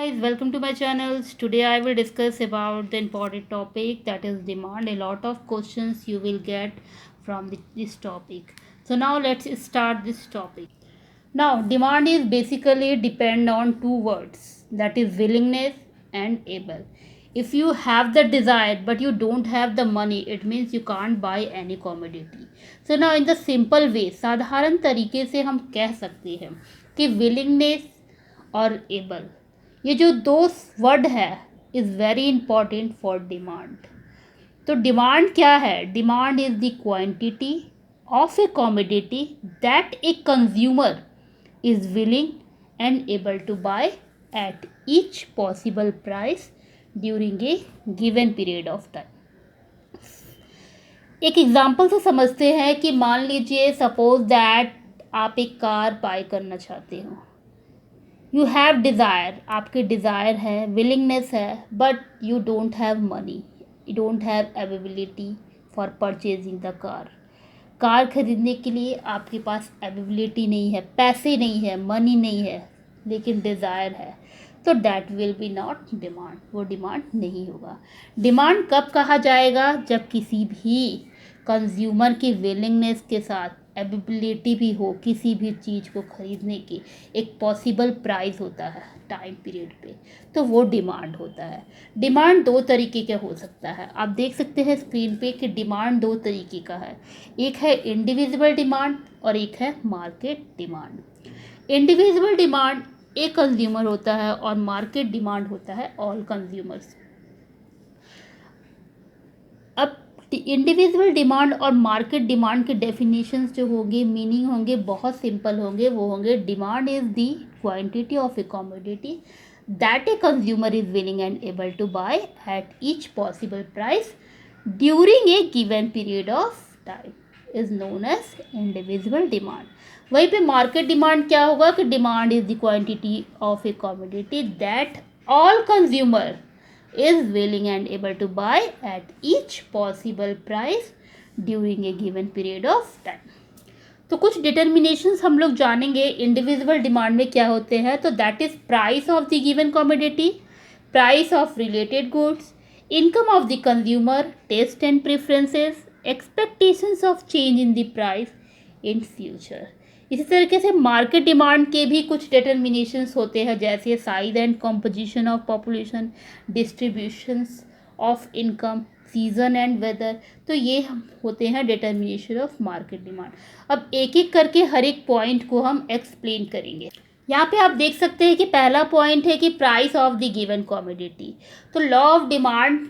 guys, welcome to my channels. Today I will discuss about the important topic that is demand. A lot of questions you will get from this topic. So now let's start this topic. Now demand is basically depend on two words, that is willingness and able. If you have the desire but you don't have the money, it means you can't buy any commodity. So now in the simple way, साधारण तरीके से हम कह सकते हैं कि willingness और able, ये जो दो वर्ड है is very important for demand. तो डिमांड क्या है? Demand is the quantity of a commodity that a consumer is willing and able to buy at each possible price during a given period of time. एक example से समझते हैं कि मान लीजिए सपोज दैट आप एक कार बाय करना चाहते हो. यू हैव डिज़ायर, आपके डिज़ायर है, विलिंगनेस है, but you don't have money, you don't have availability for purchasing the car. Car खरीदने के लिए आपके पास अवेबिलिटी नहीं है, पैसे नहीं है, मनी नहीं है, लेकिन डिज़ायर है. तो that will be not demand, वो डिमांड नहीं होगा. डिमांड कब कहा जाएगा? जब किसी भी कंज्यूमर की विलिंगनेस के साथ एबिलिटी भी हो किसी भी चीज़ को खरीदने की, एक पॉसिबल प्राइस होता है टाइम पीरियड पे, तो वो डिमांड होता है. डिमांड दो तरीके का हो सकता है. आप देख सकते हैं स्क्रीन पे कि डिमांड दो तरीके का है. एक है इंडिविजुअल डिमांड और एक है मार्केट डिमांड. इंडिविजुअल डिमांड एक कंज्यूमर होता है और मार्केट डिमांड होता है ऑल कंज्यूमर्स. अब इंडिविजुअल डिमांड और मार्केट डिमांड के डेफिनेशंस जो होंगे, मीनिंग होंगे, बहुत सिंपल होंगे. वो होंगे demand is the quantity of a commodity that a consumer is willing and able to buy at each possible price during a given period of time is known as individual demand. वहीं पे market demand क्या होगा कि demand is the quantity of a commodity that all consumer is willing and able to buy at each possible price during a given period of time. तो कुछ डिटर्मिनेशंस हम लोग जानेंगे इंडिविजुअल डिमांड में क्या होते हैं. तो that is price of the given commodity, price of related goods, income of the consumer, taste and preferences, expectations of change in the price in future. इसी तरीके से मार्केट डिमांड के भी कुछ डिटर्मिनेशंस होते हैं, जैसे size and composition of population, distributions of income, season and weather. तो ये होते हैं डिटर्मिनेशन ऑफ मार्केट डिमांड. अब एक एक करके हर एक पॉइंट को हम एक्सप्लेन करेंगे. यहाँ पे आप देख सकते हैं कि पहला पॉइंट है कि price of the given commodity. तो लॉ ऑफ डिमांड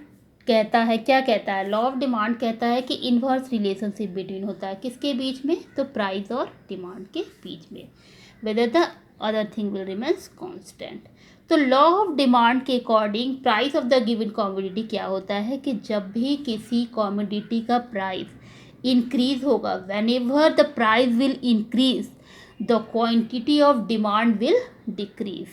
कहता है, क्या कहता है? लॉ ऑफ डिमांड कहता है कि इन्वर्स रिलेशनशिप बिटवीन होता है किसके बीच में? तो प्राइस और डिमांड के बीच में, whether the other thing will remains constant. तो लॉ ऑफ डिमांड के according price of the given commodity क्या होता है कि जब भी किसी कमोडिटी का प्राइस इंक्रीज होगा, when ever the price will increase the quantity of demand will decrease.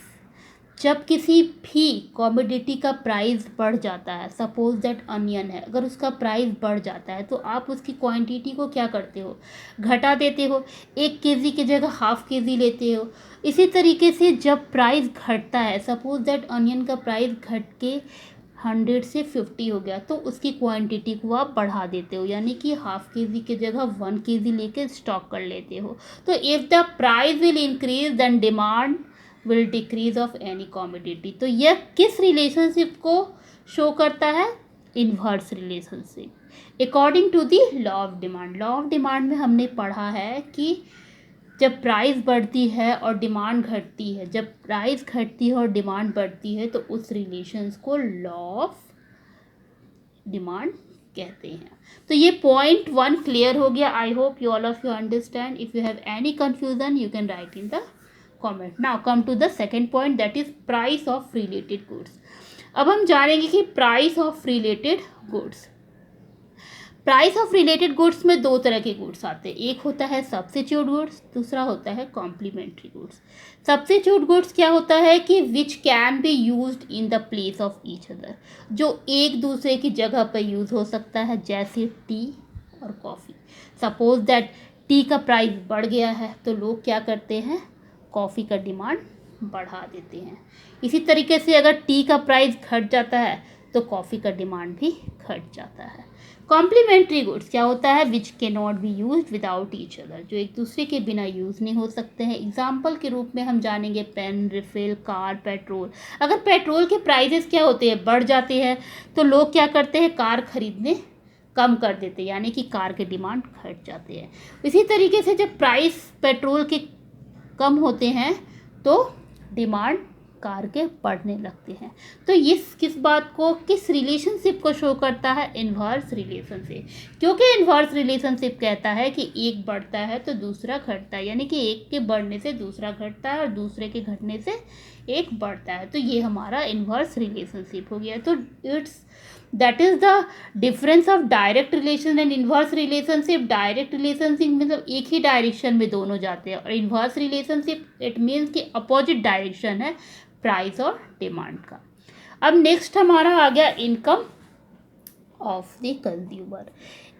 जब किसी भी कमोडिटी का प्राइस बढ़ जाता है, सपोज दैट अनियन है, अगर उसका प्राइस बढ़ जाता है तो आप उसकी क्वांटिटी को क्या करते हो? घटा देते हो. 1 केजी की जगह हाफ केजी लेते हो. इसी तरीके से जब प्राइस घटता है, सपोज दैट अनियन का प्राइस घट के 100 से 50 हो गया, तो उसकी क्वांटिटी को आप बढ़ा देते हो, यानी कि हाफ केजी की जगह 1 केजी लेके स्टॉक कर लेते हो. तो if the price will increase then demand will decrease of any commodity. तो यह किस रिलेशनशिप को शो करता है? Inverse relationship according to the law of demand. Law of demand में हमने पढ़ा है कि जब प्राइस बढ़ती है और डिमांड घटती है, जब प्राइस घटती है और डिमांड बढ़ती है, तो उस रिलेशंस को लॉ ऑफ डिमांड कहते हैं. तो ये पॉइंट 1 क्लियर हो गया. I hope you all of you understand. If you have any confusion you can write in the comment. Now come to the second point, that is price of related goods. अब हम जानेंगे कि price of related goods. Price of related goods में दो तरह के goods आते हैं. एक होता है सब्स्टिट्यूट गुड्स, दूसरा होता है कॉम्प्लीमेंट्री गुड्स. सब्स्टिट्यूट गुड्स क्या होता है कि which can be used in the place of each other, जो एक दूसरे की जगह पर यूज़ हो सकता है, जैसे टी और कॉफ़ी. सपोज दैट टी का प्राइस बढ़ गया है तो लोग क्या करते हैं? कॉफ़ी का डिमांड बढ़ा देते हैं। इसी तरीके से अगर टी का प्राइस घट जाता है तो कॉफ़ी का डिमांड भी घट जाता है। कॉम्प्लीमेंट्री गुड्स क्या होता है? विच के not be use without each other, जो एक दूसरे के बिना यूज़ नहीं हो सकते हैं। एग्जाम्पल के रूप में हम जानेंगे पेन, रिफिल, कार, पेट्रोल। अगर पेट्रोल के प्राइजेस क्या होते हैं? बढ़ जाते हैं, तो लोग क्या करते हैं? कार खरीदने कम कर देते हैं, यानी कि कार के डिमांड घट जाते हैं। इसी तरीके से जब प्राइस पेट्रोल के कम होते हैं तो डिमांड कार के बढ़ने लगते हैं। तो ये किस बात को, किस रिलेशनशिप को शो करता है? Inverse relationship. क्योंकि इन्वर्स रिलेशनशिप कहता है कि एक बढ़ता है तो दूसरा घटता है, यानी कि एक के बढ़ने से दूसरा घटता है और दूसरे के घटने से एक बढ़ता है। तो ये हमारा इन्वर्स रिलेशनशिप हो गया। तो it's that is the difference of direct relation and inverse relationship. Direct relationship मतलब एक ही डायरेक्शन में दोनों जाते हैं, और इन्वर्स रिलेशनशिप इट मीन्स कि अपोजिट डायरेक्शन है प्राइस और डिमांड का। अब नेक्स्ट हमारा आ गया income of the consumer.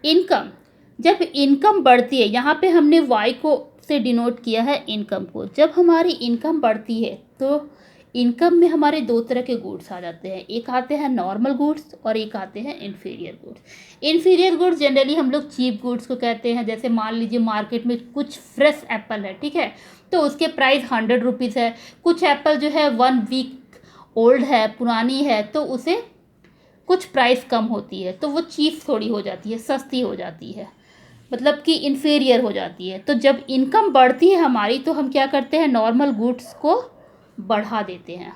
Income, जब इनकम बढ़ती है, यहाँ पे हमने वाई को से डिनोट किया है इनकम को। जब हमारी इनकम बढ़ती है तो इनकम में हमारे दो तरह के गुड्स आ जाते हैं। एक आते हैं नॉर्मल गुड्स और एक आते हैं inferior goods. Inferior goods generally हम लोग चीप गुड्स को कहते हैं। जैसे मान लीजिए मार्केट में कुछ फ्रेश एप्पल है, ठीक है, तो उसके प्राइस 100 रुपीज़ है। कुछ एप्पल जो है 1 वीक ओल्ड है, पुरानी है, तो उसे कुछ प्राइस कम होती है, तो वो चीप थोड़ी हो जाती है, सस्ती हो जाती है, मतलब कि इन्फीरियर हो जाती है। तो जब इनकम बढ़ती है हमारी तो हम क्या करते हैं? नॉर्मल गुड्स को बढ़ा देते हैं।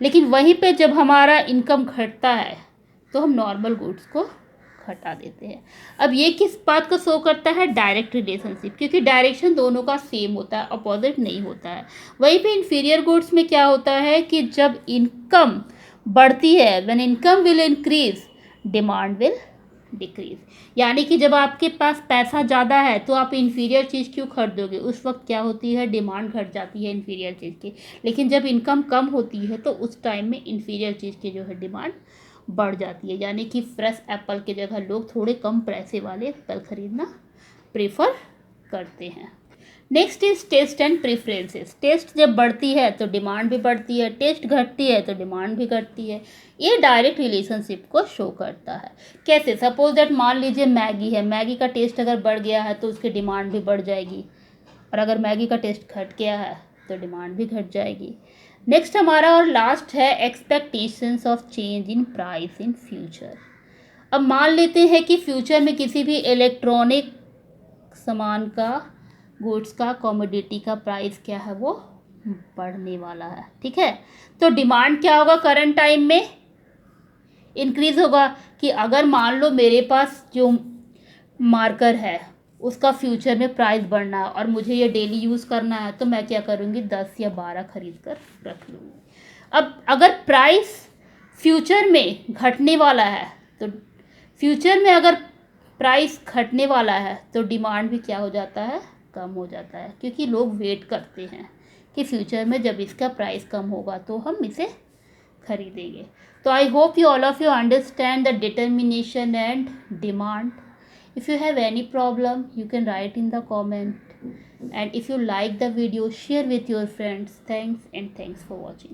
लेकिन वहीं पे जब हमारा इनकम घटता है तो हम नॉर्मल गुड्स को घटा देते हैं। अब ये किस बात को शो करता है? डायरेक्ट रिलेशनशिप, क्योंकि डायरेक्शन दोनों का सेम होता है, अपोजिट नहीं होता है। वहीं पे इन्फीरियर गुड्स में क्या होता है कि जब इनकम बढ़ती है, when income will increase demand will decrease, यानी कि जब आपके पास पैसा ज़्यादा है तो आप इन्फीरियर चीज़ क्यों खरीदोगे? उस वक्त क्या होती है? डिमांड घट जाती है इन्फीरियर चीज़ की। लेकिन जब इनकम कम होती है तो उस टाइम में इन्फीरियर चीज़ की जो है डिमांड बढ़ जाती है, यानी कि फ्रेश एप्पल की जगह लोग थोड़े कम पैसे वाले एप्पल खरीदना प्रेफर करते हैं। Next is taste and preferences. Taste जब बढ़ती है तो डिमांड भी बढ़ती है, टेस्ट घटती है तो डिमांड भी घटती है। ये डायरेक्ट रिलेशनशिप को शो करता है। कैसे? सपोज दैट मान लीजिए मैगी है, मैगी का टेस्ट अगर बढ़ गया है तो उसकी डिमांड भी बढ़ जाएगी, और अगर मैगी का टेस्ट घट गया है तो डिमांड भी घट जाएगी। नेक्स्ट हमारा और लास्ट है expectations of change in price in future. अब मान लेते हैं कि फ्यूचर में किसी भी इलेक्ट्रॉनिक सामान का, गुड्स का, कमोडिटी का प्राइस क्या है? वो बढ़ने वाला है, ठीक है। तो डिमांड क्या होगा? करंट टाइम में इंक्रीज होगा। कि अगर मान लो मेरे पास जो मार्कर है उसका फ्यूचर में प्राइस बढ़ना है और मुझे ये डेली यूज़ करना है, तो मैं क्या करूँगी? 10 या 12 खरीद कर रख लूँगी। अब अगर प्राइस फ्यूचर में घटने वाला है तो फ्यूचर में अगर प्राइस घटने वाला है तो डिमांड भी क्या हो जाता है? कम हो जाता है, क्योंकि लोग वेट करते हैं कि फ्यूचर में जब इसका प्राइस कम होगा तो हम इसे खरीदेंगे। तो I hope you all of you understand the determination and demand. If you have any problem, you can write in the comment. And if you like the video, share with your friends. Thanks and thanks for watching.